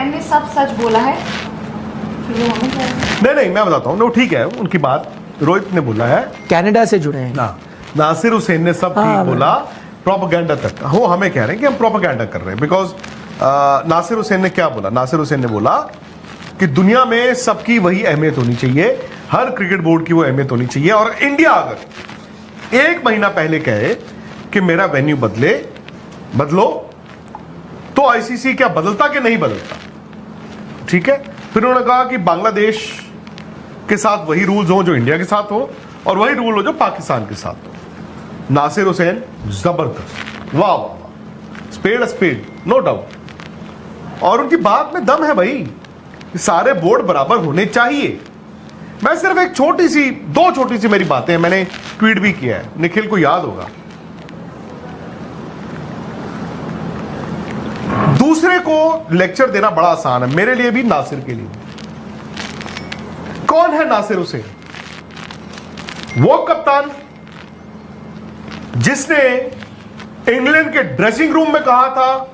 Captain ने सब सच बोला है? नहीं, मैं बताता हूँ, ठीक है उनकी बात, रोहित ने बोला है, कनाडा से जुड़े हैं ना नासिर हुसैन ने सब ठीक बोला, प्रोपेगेंडा तक वो हमें कह रहे हैं कि हम प्रोपेगेंडा कर रहे हैं। बिकॉज नासिर हुसैन ने क्या बोला, नासिर हुसैन ने बोला कि दुनिया में सबकी वही अहमियत होनी चाहिए, हर क्रिकेट बोर्ड की वो अहमियत होनी चाहिए, और इंडिया अगर 1 महीना पहले कहे कि मेरा वेन्यू बदलो, तो आईसीसी क्या बदलता कि नहीं बदलता? ठीक है। फिर उन्होंने कहा कि बांग्लादेश के साथ वही रूल्स हो जो इंडिया के साथ हो, और वही रूल हो जो पाकिस्तान के साथ हो। नासिर हुसैन जबरदस्त, वाह वाह वाह, स्पेड, नो डाउट, और उनकी बात में दम है भाई, सारे बोर्ड बराबर होने चाहिए। मैं सिर्फ एक दो छोटी सी मेरी बातें, मैंने ट्वीट भी किया है, निखिल को याद होगा। दूसरे को लेक्चर देना बड़ा आसान है, मेरे लिए भी, नासिर के लिए। कौन है नासिर हुसैन? वो कप्तान जिसने इंग्लैंड के ड्रेसिंग रूम में कहा था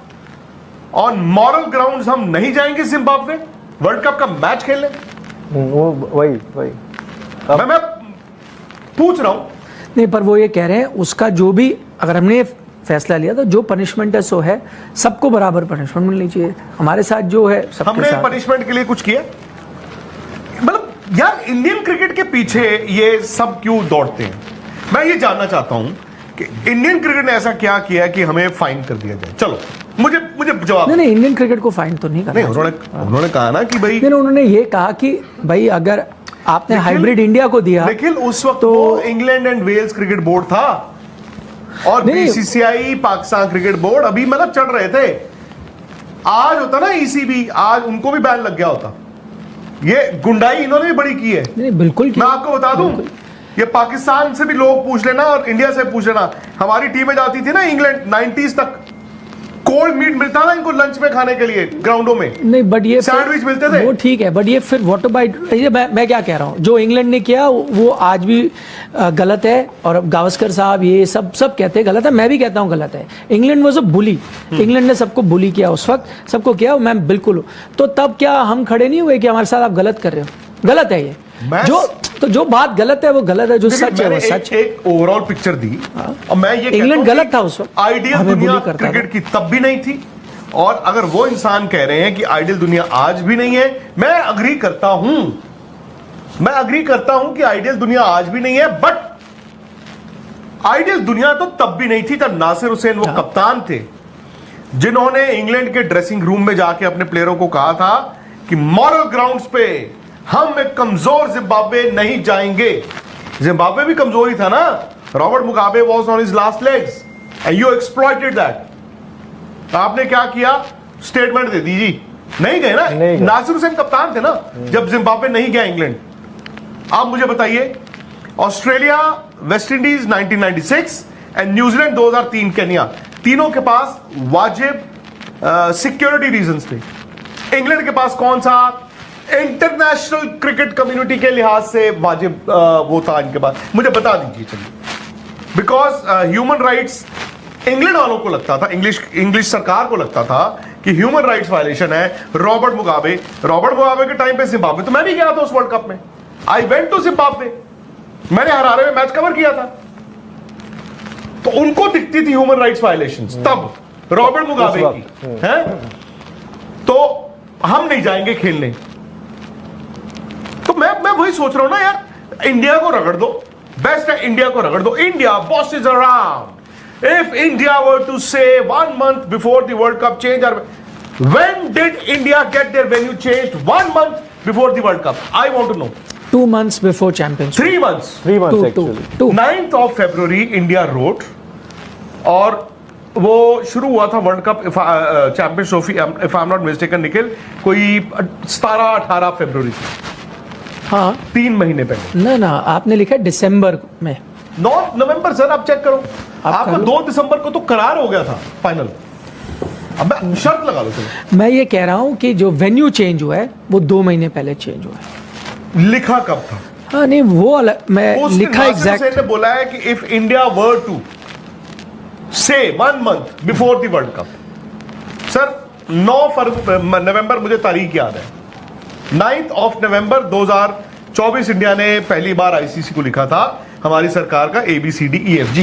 ऑन मॉरल ग्राउंड्स हम नहीं जाएंगे जिम्बाब्वे वर्ल्ड कप का मैच खेलने। वो वही मैं पूछ रहा हूं। नहीं, पर वो ये कह रहे हैं उसका जो भी, अगर हमने फैसला लिया तो जो पनिशमेंट है सो है, सबको बराबर पनिशमेंट मिलनी चाहिए। हमारे साथ जो है सबके हमने साथ। पनिशमेंट के लिए कुछ किया? मतलब यार, इंडियन क्रिकेट के पीछे ये सब क्यों दौड़ते हैं? मैं ये जानना चाहता हूं कि इंडियन क्रिकेट ने ऐसा क्या किया कि हमें फाइन कर दिया जाए? चलो मुझे जवाब। नहीं, इंडियन क्रिकेट को फाइन तो नहीं करना। नहीं, उन्होंने कहा ना कि भाई, उन्होंने ये कहा कि भाई अगर आपने हाइब्रिड इंडिया को दिया, लेकिन उस वक्त तो England and Wales cricket board था, और बीसीसीआई पाकिस्तान क्रिकेट बोर्ड अभी मतलब चढ़ रहे थे। आज होता ना ईसीबी, आज उनको भी बैन लग गया होता। ये गुंडाई इन्होंने भी बड़ी की है। नहीं, बिल्कुल मैं आपको बता दूं, ये पाकिस्तान से भी लोग पूछ लेना और इंडिया से पूछ लेना, हमारी टीमें जाती थी ना इंग्लैंड 90s तक, कोल्ड मीट मिलता था इनको लंच में खाने के लिए ग्राउंडों में। नहीं, बट ये सैंडविच मिलते थे, वो ठीक है, बट ये फिर व्हाट अबाउट, ये मैं क्या कह रहा हूँ, जो इंग्लैंड ने किया वो आज भी गलत है, और गावस्कर साहब ये सब कहते हैं गलत है, मैं भी कहता हूँ गलत है। England was a bully, England ने सबको बुली किया उस वक्त, सबको किया, मैं बिल्कुल हूँ। तो तब क्या हम खड़े नहीं हुए कि हमारे साथ आप गलत कर रहे हो? गलत है ये, जो बात गलत है वो गलत है, जो सच है वो सच। एक ओवरऑल पिक्चर दी, और मैं ये इंग्लैंड गलत था उस वक्त, आइडियल दुनिया क्रिकेट की तब भी नहीं थी, और अगर वो इंसान कह रहे हैं कि आइडियल दुनिया आज भी नहीं है, मैं अग्री करता हूं कि आइडियल दुनिया आज भी नहीं है, बट आइडियल दुनिया तो तब भी नहीं थी जब नासिर हुसैन वो कप्तान थे जिन्होंने इंग्लैंड के ड्रेसिंग रूम में जाके अपने प्लेयरों को कहा था कि मॉरल ग्राउंड्स पे हम एक कमजोर जिम्बाब्वे नहीं जाएंगे। जिम्बाब्वे भी कमजोरी था ना, Robert Mugabe was on his last legs and you exploited that. आपने क्या किया? स्टेटमेंट दे दी जी, नहीं गए ना। नासिर हुसैन कप्तान थे ना जब जिम्बाब्वे नहीं गया इंग्लैंड। आप मुझे बताइए, Australia, West Indies 1996 and New Zealand 2003, Kenya, तीनों के पास वाजिब सिक्योरिटी रीजंस थे। इंग्लैंड के पास कौन सा? इंटरनेशनल क्रिकेट कम्युनिटी के लिहाज से वाजिब वो था इनके पास। मुझे बता दीजिए चलिए। बिकॉज ह्यूमन राइट्स इंग्लैंड वालों को लगता था, इंग्लिश सरकार को लगता था कि ह्यूमन राइट्स वायलेशन है। रॉबर्ट मुगाबे के टाइम पे जिम्बाब्वे, तो मैं भी गया था उस वर्ल्ड कप में, आई वेंट टू जिम्बाब्वे, मैंने हरारे में मैच कवर किया था, तो उनको दिखती थी ह्यूमन राइट्स वायलेशंस तब रॉबर्ट मुगाबे की है। तो हम नहीं जाएंगे खेलने। तो मैं वही सोच रहा हूं ना यार, इंडिया को रगड़ दो, बेस्ट है इंडिया को रगड़ दो। India boss is around. If India were to say 1 month before the World Cup change, or when did India get their venue changed? 1 month before the World Cup. I want to know. 2 months before championship. 3 months. 3 months actually. 9th of February India wrote, और वो शुरू हुआ था world cup champions trophy, if I am not mistaken Nikhil, कोई 17-18 फरवरी से, हाँ 3 महीने पहले। ना आपने लिखा दिसंबर में, 9 नवंबर सर, आप चेक करो, आपका 2 दिसंबर को तो करार हो गया था फाइनल। अब मैं शर्त लगा लो चलो। मैं ये कह रहा हूं कि जो वेन्यू चेंज हुआ है वो 2 महीने पहले चेंज हुआ है। लिखा कब था? हाँ नहीं, वो अलग, मैं लिखा एग्जैक्ट ने बोला है कि इफ इंडिया वर टू से 1 month before the world cup. Sir नवंबर, मुझे तारीख याद है, 9 नवंबर 2024 इंडिया ने पहली बार आईसीसी को लिखा था हमारी सरकार का ABCDEFG।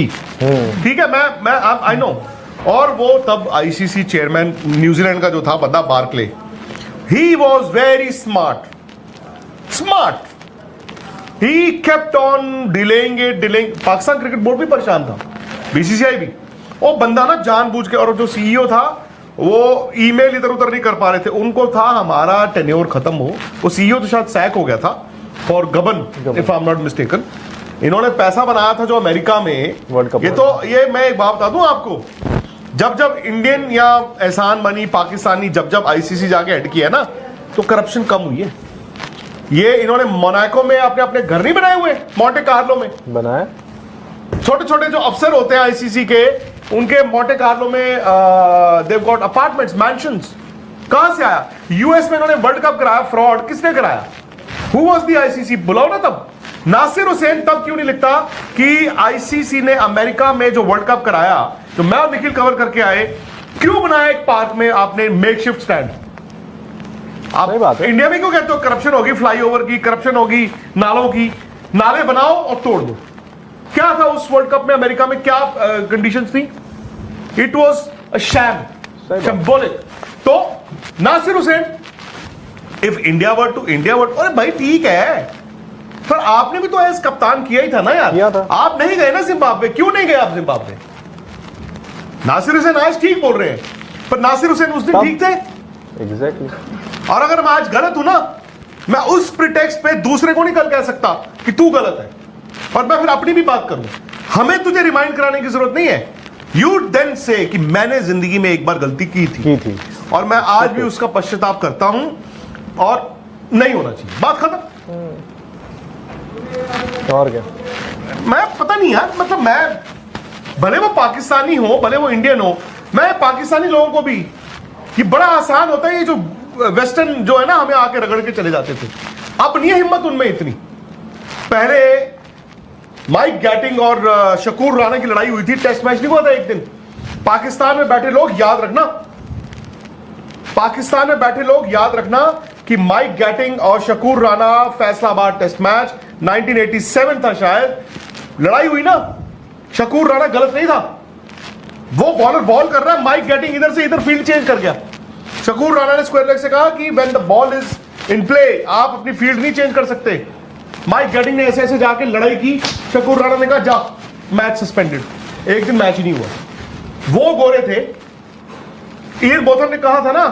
ठीक है, मैं आई नो। और वो तब आईसीसी चेयरमैन न्यूजीलैंड का जो था बंदा Barclay, he was very smart. He kept on delaying it. Pakistan cricket board भी परेशान था, बीसीसीआई भी। वो बंदा ना जानबूझ के, और जो सीईओ था वो ईमेल इधर उधर नहीं कर पा रहे थे, उनको था हमारा टेन्योर खत्म हो। वो सीईओ तो शायद सैक हो गया था फॉर गबन, if I am not mistaken. इन्होंने पैसा बनाया था जो अमेरिका में वर्ल्ड कप। ये मैं एक बात बता दूं आपको, जब इंडियन या एहसान मनी पाकिस्तानी जब आईसीसी जाके हेड किया ना, तो करप्शन कम हुई है। ये इन्होंने मोनाको में अपने घर नहीं बनाए हुए, मोंटे कार्लो में बनाया। छोटे छोटे जो अफसर होते हैं आईसीसी के, उनके मोंटे कार्लो में देव गॉट अपार्टमेंट्स, मैंशंस। कहां से आया? यूएस में इन्होंने वर्ल्ड कप कराया, फ्रॉड किसने कराया? Who was the ICC? बुलाओ ना तब। नासिर हुसैन तब क्यों नहीं लिखता कि आईसीसी ने अमेरिका में जो वर्ल्ड कप कराया, जो मैं और निखिल कवर करके आए, क्यों बनाया एक पार्क में आपने मेकशिफ्ट स्टैंड? आप सही बात है। इंडिया में क्यों कहते हो करप्शन होगी, फ्लाईओवर की करप्शन होगी, नालों की? नाले बनाओ और तोड़ दो। क्या था उस वर्ल्ड कप में अमेरिका में, क्या कंडीशंस थी? It was a sham, symbolic. तो Nasser Hussain, if India were to अरे भाई ठीक है, पर आपने भी तो एज कप्तान किया ही था ना यार। किया था। आप नहीं गए ना जिम्बाब्वे, क्यों नहीं गए आप जिम्बाब्वे? नासिर हुसैन आज ठीक बोल रहे हैं, पर नासिर हुसैन उस दिन ठीक थे। एग्जैक्टली। और अगर मैं आज गलत हूं ना, मैं उस प्रिटेक्स्ट पे दूसरे को नहीं कल कह सकता कि तू गलत है, और मैं फिर अपनी भी बात करूं। हमें तुझे रिमाइंड कराने की जरूरत नहीं है। यू देन से कि मैंने जिंदगी में एक बार गलती की थी और मैं आज भी उसका पश्चाताप करता हूं और नहीं होना चाहिए, बात खत्म। और क्या? मैं पता नहीं यार, मतलब मैं, भले वो पाकिस्तानी हो भले वो इंडियन हो, मैं पाकिस्तानी लोगों को भी, ये बड़ा आसान होता है, ये जो वेस्टर्न जो है ना, हमें आके रगड़ के चले जाते थे। अब नहीं है हिम्मत उनमें इतनी। पहले माइक गैटिंग और शकूर राणा की लड़ाई हुई थी, टेस्ट मैच नहीं हुआ था एक दिन। पाकिस्तान में बैठे लोग याद रखना, पाकिस्तान में बैठे लोग याद रखना कि माइक गैटिंग और शकूर राणा, फैसलाबाद टेस्ट मैच 1987 था शायद, लड़ाई हुई ना। शकूर राणा गलत नहीं था, वो बॉलर बॉल कर रहा है, माइक गैटिंग इधर से इधर फील्ड चेंज कर गया। शकूर राणा ने स्क्वायर लेग से कहा कि when the ball is in play, आप अपनी फील्ड नहीं चेंज कर सकते। माइक गैटिंग ने ऐसे ऐसे जाके लड़ाई की, शकूर राणा ने कहा जा, मैच सस्पेंडेड, एक दिन मैच ही नहीं हुआ। वो गोरे थे। इयन बोथम ने कहा था ना,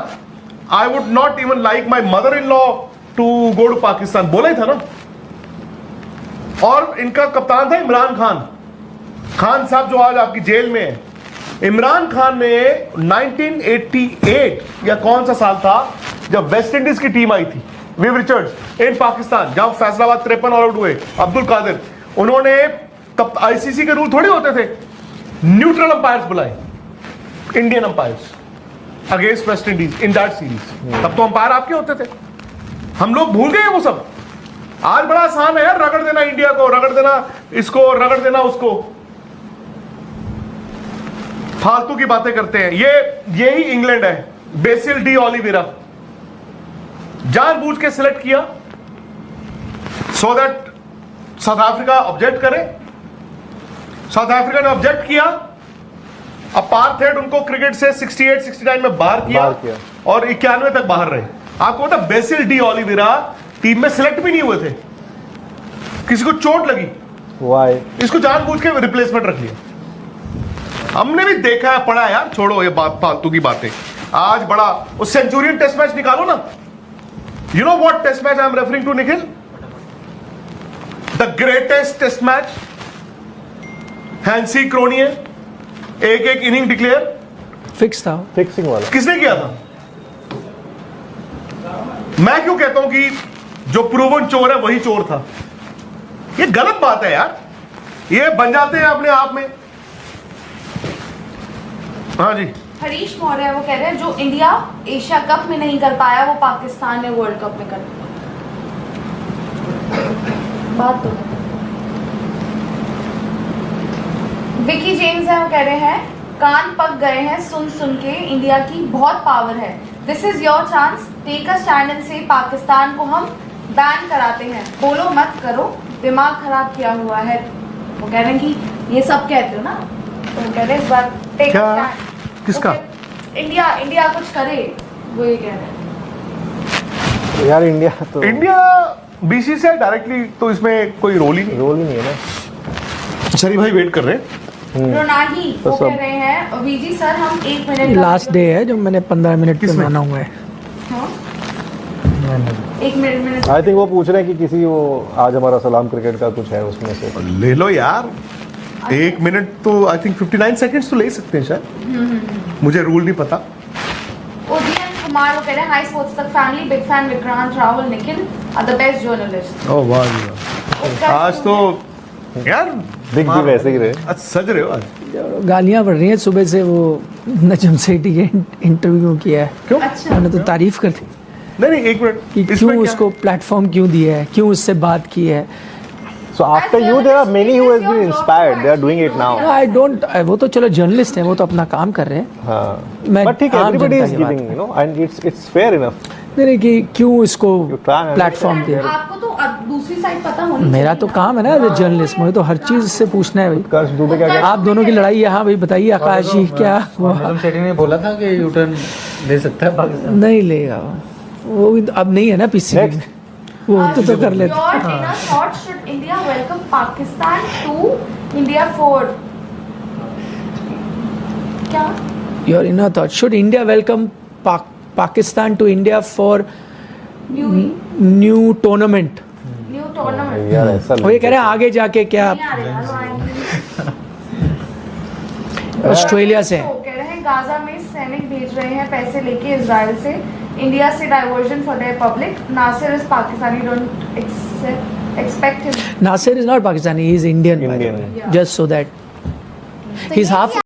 I would not even like my mother in law to go to Pakistan, बोला ही था ना। और इनका कप्तान था इमरान खान, खान साहब जो आज आपकी जेल में है। इमरान खान ने 1988 या कौन सा साल था, जब वेस्ट इंडीज की टीम आई थी, विव रिचर्ड्स इन पाकिस्तान, जब फैसलाबाद 53 ऑल आउट हुए, अब्दुल कादिर, उन्होंने तब आईसीसी के रूल थोड़े होते थे, न्यूट्रल अंपायर्स बुलाए, Indian umpires against West Indies in that series. तब तो अंपायर आपके होते थे, हम लोग भूल गए वो सब। आज बड़ा आसान है यार, रगड़ देना इंडिया को, रगड़ देना इसको, रगड़ देना उसको, फालतू की बातें करते हैं। यही इंग्लैंड है, बेसिल डी ओलिवेरा जानबूझ के सिलेक्ट किया so that south Africa object करे। साउथ अफ्रीका ने ऑब्जेक्ट किया, अपार्थेड उनको क्रिकेट से 68-69 में बाहर किया और 91 तक बाहर रहे। आपको पता बेसिल डी ओलिवेरा टीम में सिलेक्ट भी नहीं हुए थे, किसी को चोट लगी, वाई इसको जानबूझ के रिप्लेसमेंट रख लिया। हमने भी देखा है, पढ़ा है यार, छोड़ो ये बात फालतू की बातें। आज बड़ा वो सेंचुरियन टेस्ट मैच निकालो ना। You know what test match I am referring to Nikhil? The greatest test match, Hansie Cronje, एक इनिंग डिक्लेयर फिक्स था, फिक्सिंग वाला किसने किया था? मैं क्यों कहता हूं कि जो प्रूवन चोर है वही चोर था? ये गलत बात है यार, ये बन जाते हैं अपने आप में। हाँ जी, हरीश मौर्य वो कह रहे हैं जो इंडिया एशिया कप में नहीं कर पाया वो पाकिस्तान ने वर्ल्ड कप में कर दिया। बात तो विकी जेम्स है, वो कह रहे हैं कान पक गए हैं सुन सुन के, इंडिया की बहुत पावर है। This is your chance, take a stand and say Pakistan को हम बैन कराते हैं। बोलो मत करो, दिमाग खराब किया हुआ है। वो कह रहे हैं कि ये सब कहते हो ना, तो वो कह रहे हैं इस बार टेक क्या? A stand. किसका? इंडिया कुछ करे, वो ये कह रहे हैं। यार इंडिया तो इंडिया बीसीसीआई डायरेक्टली तो इसमें कोई रोल ही नहीं। रोल ही नहीं है ना। सरी भाई वेट कर रहे हैं। रोनाही तो वो सब- कह रहे हैं वीजी सर हम 1 मिनट लास्ट डे है जो मैंने 15 मिनट पे किसमें? माना हुआ है। हाँ? 1 मिनट आई थिंक वो पूछ रहे हैं कि किसी वो आज हमारा सलाम क्रिकेट का कुछ है उसमें से। ले लो यार, 1 मिनट तो आई थिंक 59 सेकंड्स तो ले सकते हैं शायद, मुझे रूल नहीं पता। उदयन कुमार वो कह रहे हैं हाई स्पोर्ट्स तक family big fan Vikrant Rahul Nikhil are the best journalist. ओ वाह जी वाह। आज तो यार दिख भी वैसे ही रहे। आज सज रहे हो आज। गालियां पड़ रही हैं सुबह से, वो नजम सेठी के इंटरव्यू किया है। क्यों? अच्छा मैंने तो तारीफ कर दी नहीं 1 मिनट कि इसमें क्यों क्या? उसको प्लेटफॉर्म क्यों दिया है, क्यों उससे बात की है। So after you, there are many who has been inspired. They are doing it now. I don't, वो तो चलो जर्नलिस्ट हैं, वो तो अपना काम कर रहे हैं। हाँ। मैं But ठीक है, आम everybody जनता is की बात giving, you know, and it's fair enough. नहीं कि क्यों इसको You try and प्लेटफॉर्म दे रहे आपको तो दूसरी साइड पता होनी मेरा चाहिए तो ना। काम है ना एज जर्नलिस्ट, मुझे तो हर चीज से पूछना है भाई। कर्ज दुबे क्या आप दोनों की लड़ाई है, हाँ भाई बताइए आकाश जी क्या हुआ? नजम सेठी ने बोला था कि यू टर्न ले सकता है पाकिस्तान। नहीं लेगा वो भी अब नहीं है ना पीसी में, वो तो कर लेते। Your inner thought, should India welcome Pakistan to India for क्या? Your inner thought, should India welcome Pakistan to India for new tournament? New tournament यार ऐसा वो ये कह रहे हैं आगे जाके क्या नहीं आ रहे यार, वो आएंगे। ऑस्ट्रेलिया से तो कह रहे हैं गाजा में सैनिक भेज रहे हैं पैसे लेके इजराइल से, इंडिया से diversion for their public. Nasir is Pakistani, don't expect him. Nasir is not Pakistani, he is Indian, Indian. Just so that he is half